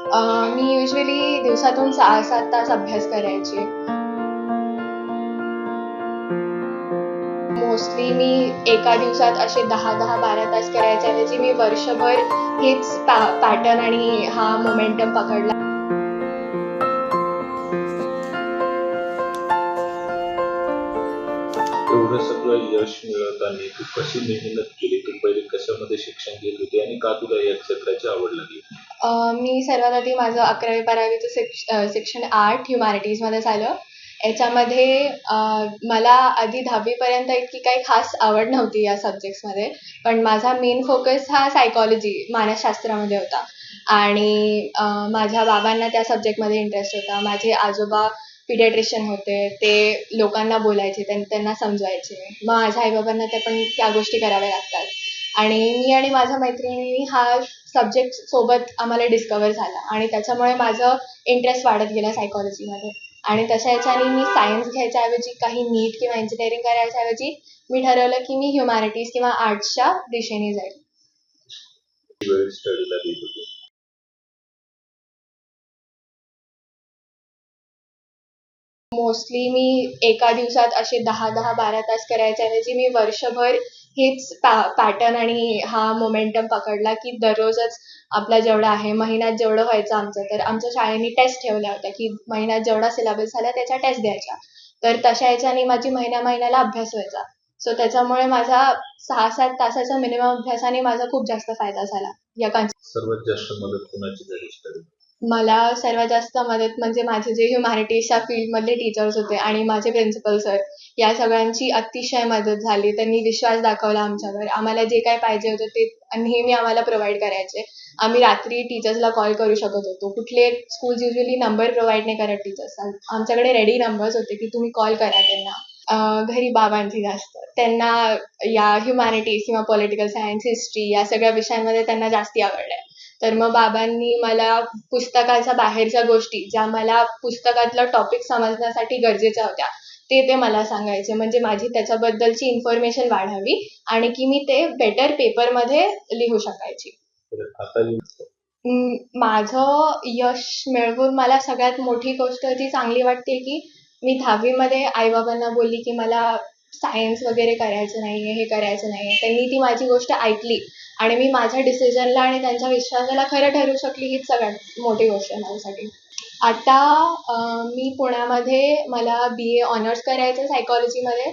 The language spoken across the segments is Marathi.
मी युजुअली दिवसातून 6-7 तास अभ्यास करायचे. मोस्टली मी एका दिवसात असे 10-10, 12 तास करायच्या ऐवजी मी वर्षभर हेच पॅटर्न आणि हा मोमेंटम पकडला. एवढं सगळं यश मिळवताना तू कशी मेहनत केली? तू पहिले कशामध्ये शिक्षण घेत होती आणि का तुला या क्षेत्राची आवड लागली? मी सर्वात आधी माझं 11वी-12वीचं सेक्शन आर्ट ह्युमॅनिटीजमध्ये झालं. याच्यामध्ये मला आधी 10वीपर्यंत इतकी काही खास आवड नव्हती या सब्जेक्ट्समध्ये. पण माझा मेन फोकस हा सायकॉलॉजी मानसशास्त्रामध्ये होता आणि माझ्या बाबांना त्या सब्जेक्टमध्ये इंटरेस्ट होता. माझे आजोबा पिडियाट्रिशियन होते. ते लोकांना बोलायचे, त्यांना समजवायचे. मग माझ्या आई-बाबांना पण त्या गोष्टी कराव्या लागतात आणि मी आणि माझ्या मैत्रिणींनी हा सब्जेक्ट सोबत आम्हाला डिस्कवर झाला आणि त्याच्यामुळे माझं इंटरेस्ट वाढत गेला सायकॉलॉजीमध्ये आणि तशा ह्याच्याने मी सायन्स घ्यायच्या ऐवजी काही नीट किंवा इंजिनिअरिंग करायच्या ऐवजी मी ठरवलं की मी ह्युमॅनिटीज किंवा आर्ट्सच्या दिशेने जाईल. वेळ स्टडीला देत होती. मोस्टली मी एका दिवसात असे 10-10, 12 तास करायच्या ऐवजी मी वर्षभर हेच पॅटर्न आणि हा मोमेंटम पकडला की दररोजच आपला जेवढा आहे, महिन्यात जेवढं व्हायचं आमचं, तर आमच्या शाळेने टेस्ट ठेवल्या होत्या की महिन्यात जेवढा सिलेबस झाला त्याच्या टेस्ट द्यायच्या. तर तशा ह्याच्याने माझी महिन्याला अभ्यास व्हायचा. सो त्याच्यामुळे माझा 6-7 तासाच्या मिनिमम अभ्यासाने माझा खूप जास्त फायदा झाला या सर्वात जास्त मदत कोणाची झाली स्टडी? मला सर्वात जास्त मदत म्हणजे माझे जे ह्युमॅनिटीजच्या फील्डमधले टीचर्स होते आणि माझे प्रिन्सिपल सर, या सगळ्यांची अतिशय मदत झाली. त्यांनी विश्वास दाखवला आमच्यावर. आम्हाला जे काही पाहिजे होतं ते नेहमी आम्हाला प्रोव्हाईड करायचे. आम्ही रात्री टीचर्सला कॉल करू शकत होतो. कुठले स्कूल्स युजुअली नंबर प्रोव्हाईड नाही करत टीचर्स. आमच्याकडे रेडी नंबर्स होते की तुम्ही कॉल करा त्यांना. घरी बाबांची जास्त. त्यांना या ह्युमॅनिटीज किंवा पॉलिटिकल सायन्स, हिस्ट्री या सगळ्या विषयांमध्ये त्यांना जास्ती आवड आहे. तर मग बाबांनी मला पुस्तकाच्या बाहेरच्या गोष्टी ज्या मला पुस्तकातलं टॉपिक समजण्यासाठी गरजेच्या होत्या, ते मला सांगायचे. म्हणजे माझी त्याच्याबद्दलची इन्फॉर्मेशन वाढावी आणि की मी ते बेटर पेपरमध्ये लिहू शकायची. आता माझं यश मिळवून मला सगळ्यात मोठी गोष्ट जी चांगली वाटते की मी 10वीमध्ये आई-बाबांना बोलली की मला सायन्स वगैरे करायचं नाहीये, हे करायचं नाहीये. त्यांनी ती माझी गोष्ट ऐकली आणि मी माझ्या डिसिजनला आणि त्यांच्या विश्वासाला खरं ठरवू शकली, हीच सगळ्यात मोठी गोष्ट आहे माझ्यासाठी. आता मी पुण्यामध्ये मला BA ऑनर्स करायचं आहे सायकॉलॉजीमध्ये.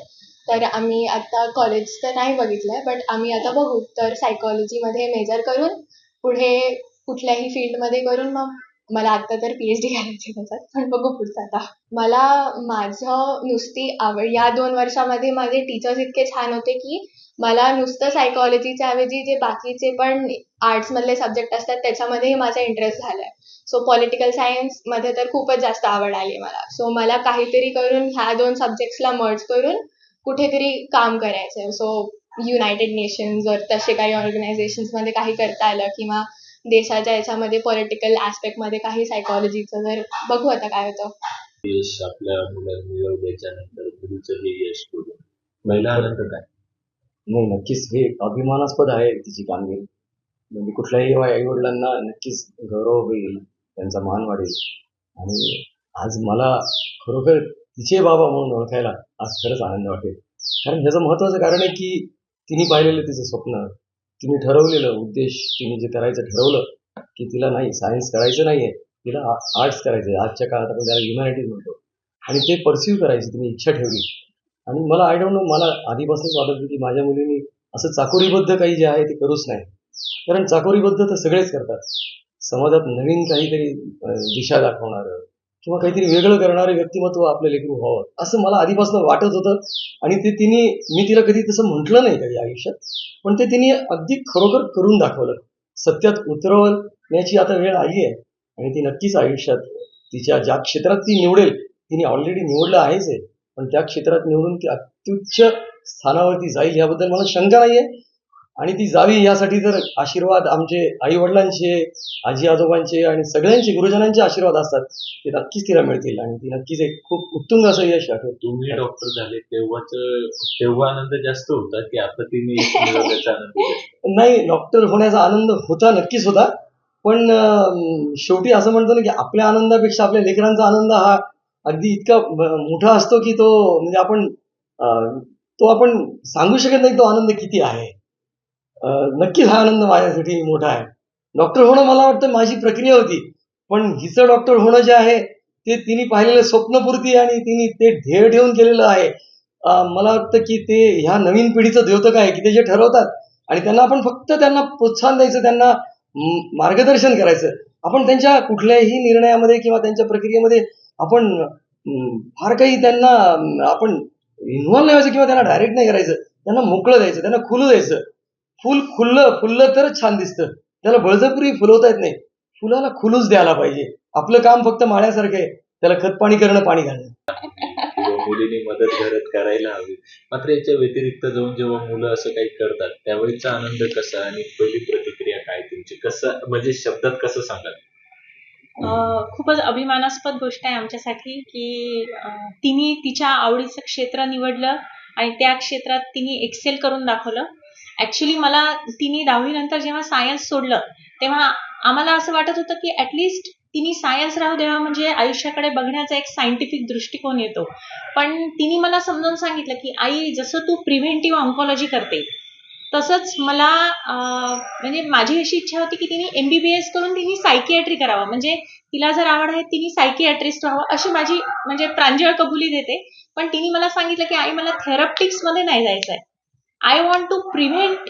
तर आम्ही आता कॉलेज तर नाही बघितलंय, बट आम्ही आता बघू. तर सायकॉलॉजीमध्ये मेजर करून पुढे कुठल्याही फील्डमध्ये करून मग मला आत्ता तर PhD करायची त्याच्यात, पण बघू पुढचं आता. मला माझं नुसती आवड या 2 वर्षामध्ये माझे टीचर्स इतके छान होते की मला नुसतं सायकॉलॉजीच्या ऐवजी जे बाकीचे पण आर्ट्समधले सब्जेक्ट असतात त्याच्यामध्येही माझा इंटरेस्ट झालाय. सो पॉलिटिकल सायन्समध्ये तर खूपच जास्त आवड आली मला. सो मला काहीतरी करून ह्या 2 सब्जेक्ट्सला मर्ज करून कुठेतरी काम करायचंय. सो युनायटेड नेशन्स जर तसे काही ऑर्गनायझेशन्समध्ये काही करता आलं किंवा देशाच्या याच्यामध्ये पॉलिटिकल ॲस्पेक्टमध्ये काही सायकॉलॉजीचं जर बघू आता काय होतं. यश आपल्या मुलांनी मिळवल्याच्या नंतर मुलीचं हे यश बघून महिला आनंद काय? नाही, नक्कीच हे अभिमानास्पद आहे तिची कामगिरी. म्हणजे कुठल्याही आई-वडिलांना नक्कीच गौरव होईल, त्यांचा मान वाढेल आणि आज मला खरोखर तिचे बाबा म्हणून ओळखायला आज खरंच आनंद वाटेल. कारण ह्याचं महत्त्वाचं कारण आहे की तिने पाहिलेलं तिचं स्वप्न, तिने ठरवलेलं उद्देश, तिने जे करायचं ठरवलं की तिला नाही सायन्स करायचं नाहीये, तिला आर्ट्स करायचं आहे. आजच्या काळात आपण त्याला ह्युमॅनिटीज म्हणतो आणि ते परस्यू करायची तिने इच्छा ठेवली. आणि मला आय डोंट नो, मला आधीपासूनच वाटत होतं की माझ्या मुलीने असं चाकोरीबद्ध काही जे आहे ते करूच नाही. कारण चाकोरीबद्ध तर सगळेच करतात. समाजात नवीन काहीतरी दिशा दाखवणारं किंवा काहीतरी वेगळं करणारं व्यक्तिमत्व आपलं लेकरू व्हावं असं मला आधीपासून वाटत होतं. आणि ते मी तिला कधी तसं म्हटलं नाही कधी आयुष्यात, पण ते तिने अगदी खरोखर करून दाखवलं. सत्यात उतरवण्याची आता वेळ आली आहे आणि ती नक्कीच आयुष्यात तिच्या ज्या क्षेत्रात ती निवडेल, तिने ऑलरेडी निवडलं आहेच आहे, पण त्या क्षेत्रात निवडून ती अत्युच्च स्थानावरती जाईल याबद्दल मला शंका नाहीये. आणि ती जावी यासाठी तर आशीर्वाद आमचे आई वडिलांचे, आजी आजोबांचे आणि सगळ्यांचे गुरुजनांचे आशीर्वाद असतात, ते नक्कीच तिला मिळतील आणि ती नक्कीच एक खूप उत्तुंग असं यश गाठेल. तुम्ही डॉक्टर झाले तेव्हा आनंद जास्त होता की आता तिने यश मिळवल्याचा आनंद जास्त? नाही, डॉक्टर होण्याचा आनंद होता, नक्कीच होता. पण शेवटी असं म्हणतो ना की आपल्या आनंदापेक्षा आपल्या लेकरांचा आनंद हा अगदी इतका मोठा असतो की तो म्हणजे आपण सांगू शकत नाही तो आनंद किती आहे. नक्कीच हा आनंद माझ्यासाठी मोठा आहे. डॉक्टर होणं मला वाटतं माझी प्रक्रिया होती. पण हिचं डॉक्टर होणं जे आहे ते तिने पाहिलेलं स्वप्नपूर्ती आणि तिने ते ध्येय ठेवून केलेलं आहे. मला वाटतं की ते ह्या नवीन पिढीचं द्योतक आहे की ते जे ठरवतात आणि त्यांना आपण फक्त त्यांना प्रोत्साहन द्यायचं, त्यांना मार्गदर्शन करायचं. आपण त्यांच्या कुठल्याही निर्णयामध्ये किंवा त्यांच्या प्रक्रियेमध्ये आपण फार काही त्यांना आपण इन्व्हॉल्व नाही व्हायचं किंवा त्यांना डायरेक्ट नाही करायचं. त्यांना मोकळं द्यायचं, त्यांना खुलू द्यायचं. फुल फुललं तरच छान दिसतं. त्याला बळजबरी फुलवता येत नाही. फुलाला खुलूच द्यायला पाहिजे. आपलं काम फक्त माळ्यासारखं आहे. त्याला खत पाणी करणं, पाणी घालणं. किंवा मुलींनी मदत घरात करायला हवी. मात्र याच्या व्यतिरिक्त जाऊन जेव्हा मुलं असं काही करतात त्यावेळीचा आनंद कसा आणि पहिली प्रतिक्रिया काय तुमची, कसं म्हणजे शब्दात कसं सांगाल? खूपच अभिमानास्पद गोष्ट आहे आमच्यासाठी की तिने तिच्या आवडीचं क्षेत्र निवडलं आणि त्या क्षेत्रात तिने एक्सेल करून दाखवलं. ॲक्च्युली मला तिने 10वी नंतर जेव्हा सायन्स सोडलं तेव्हा आम्हाला असं वाटत होतं की ॲटलिस्ट तिने सायन्स राहू द्यावा, म्हणजे आयुष्याकडे बघण्याचा एक सायंटिफिक दृष्टिकोन येतो. पण तिने मला समजावून सांगितलं की आई, जसं तू प्रिव्हेंटिव्ह ऑन्कॉलॉजी करते तसंच मला म्हणजे माझी अशी इच्छा होती की तिने MBBS करून तिने सायकियाट्री करावं, म्हणजे तिला जर आवड आहे तिने सायकियाट्रिस्ट व्हावं, अशी माझी म्हणजे प्रांजळ कबुली देते. पण तिने मला सांगितलं की आई, मला थेरप्टिक्समध्ये नाही जायचं आहे. I want to prevent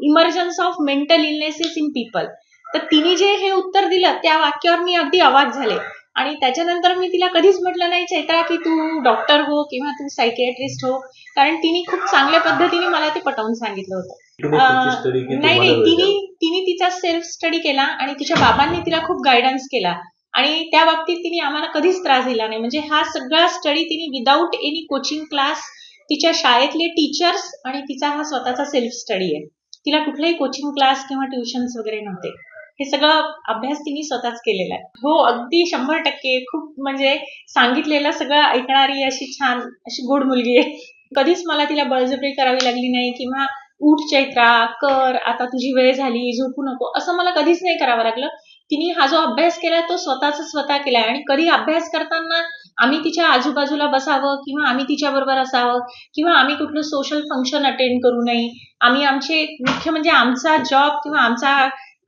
emergence of mental illnesses in people. तर तिने जे हे उत्तर दिलं त्या वाक्यावर मी अगदी अवाक झाले. आणि त्याच्यानंतर मी तिला कधीच म्हटलं नाही चैत्रा की तू डॉक्टर हो किंवा तू सायकियाट्रिस्ट हो, कारण तिने खूप चांगल्या पद्धतीने मला ते पटवून सांगितलं होतं. तिने तिची स्टडी की नाही तुम्हाला वेळ द्यावा? तिने तिचा सेल्फ स्टडी केला आणि तिच्या बाबांनी तिला खूप गायडन्स केला आणि त्या बाबतीत तिने आम्हाला कधीच त्रास दिला नाही. म्हणजे हा सगळा स्टडी तिने विदाऊट एनी कोचिंग क्लास, तिच्या शाळेतले टीचर्स आणि तिचा हा स्वतःचा सेल्फ स्टडी आहे. तिला कुठलाही कोचिंग क्लास किंवा ट्युशन्स वगैरे नव्हते. हे सगळं अभ्यास तिने स्वतःच केलेला आहे. हो, अगदी 100%. खूप म्हणजे सांगितलेलं सगळं ऐकणारी अशी छान अशी गोड मुलगी आहे. कधीच मला तिला बळजबरी करावी लागली नाही किंवा उठ चैत्रा, कर, आता तुझी वेळ झाली, झोपू नको, असं मला कधीच नाही करावं लागलं. तिने हा जो अभ्यास केलाय तो स्वतः केलाय आणि कधी अभ्यास करताना आम्ही तिच्या आजूबाजूला बसावं किंवा आम्ही तिच्याबरोबर असावं किंवा आम्ही कुठलं सोशल फंक्शन अटेंड करू नये. आम्ही आमचे मुख्य म्हणजे आमचा जॉब किंवा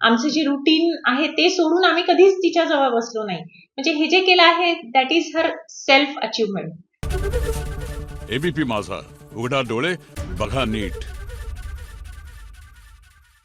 आमचं जे रुटीन आहे ते सोडून आम्ही कधीच तिच्याजवळ बसलो नाही. म्हणजे हे जे केलं आहे that is her self achievement. ABP माझा, उघडा डोळे बघा नीट.